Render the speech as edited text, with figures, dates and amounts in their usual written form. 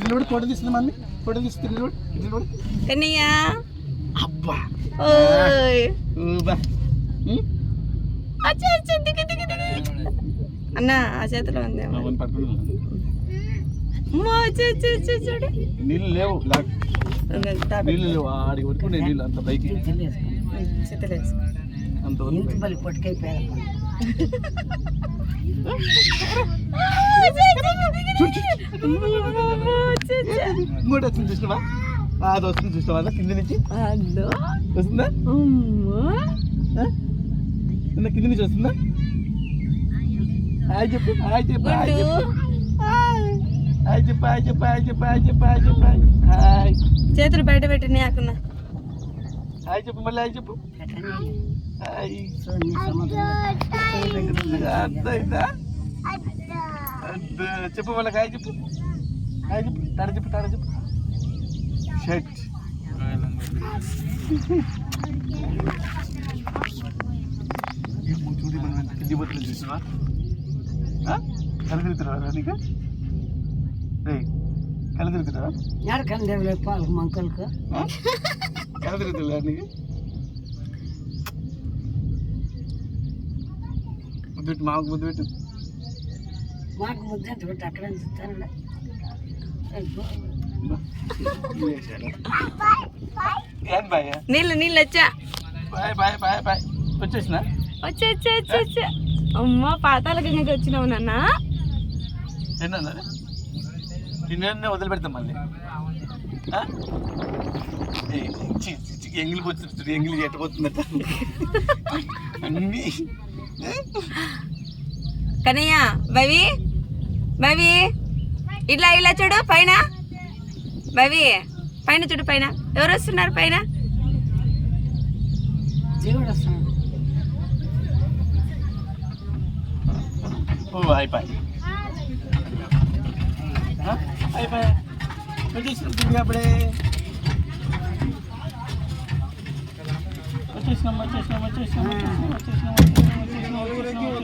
ఇల్లు ఫోటో తీస్తుంది mummy, photo తీస్తుంది ఇల్లు. కన్నయ్య అబ్బా అన్న ఆ చేతిలో ఉందేమో. చూడు నీళ్ళు లేవు, నీళ్ళు లేవు, ఆడికి పట్టుకునే నీళ్ళు అంత పైకి అంత పొట్టుకైపోయారు. ఇంకోటి వస్తుంది చూసినావా, అది వస్తుంది చూసినావా కింద నుంచి వస్తుందా, కింద నుంచి వస్తుందా. హాయ్ చెప్పు, హాయ్ చెప్పు, హాయ్ చెప్పు, హాయ్ చెప్పు, హాయ్ చెప్పు, హాయ్ చెప్పు, హాయ్ చెప్పు, హాయ్ చెప్పు, హాయ్. చేతులు బయట పెట్టినాయి అక్కడ. హాయ్ చెప్పు, మళ్ళీ హాయ్ చెప్పు, హాయ్. అర్థమైందా? చెప్పు మళ్ళీ హాయ్ చెప్పు, హాయ్ చెప్పు, తాడ చెప్పు, తాడ చెప్పు. షర్ట్ చూడి మనం ఎంత కింది బొత్తులు చూసినా కళ్ళు తిరుగుతున్నావా నీకు, కళ్ళు తిరుగుతున్నావా, పాలకు మంకలకు కళ్ళు తిరుగుతున్నా నీకు. ముద్దు పెట్టు, మాకు ముద్దు పెట్టు. మాకు ముద్ద ఎంత పెట్టి అక్కడ చూస్తాను. నీళ్ళు నీళ్ళు వచ్చా, బాయ్ బాయ్ బాయ్ బాయ్. వచ్చేసిన వచ్చా అమ్మ పాతాల గంగకి వచ్చినావు నాన్న. ఏంటన్నా నిన్నే వదిలిపెడతాం మళ్ళీ. ఎంగిలి పోతుంది, ఎంగిలి ఎట్టపోతుందట అన్నీ. కన్నయ్య బవి బవి ఇట్లా ఇలా చూడు పైన, బవి పైన చూడు, పైన ఎవరు వస్తున్నారు, పైన దేవుడు వస్తున్నాడు. అయిపోయి వచ్చేసినాం, అప్పుడే వచ్చేసినాం.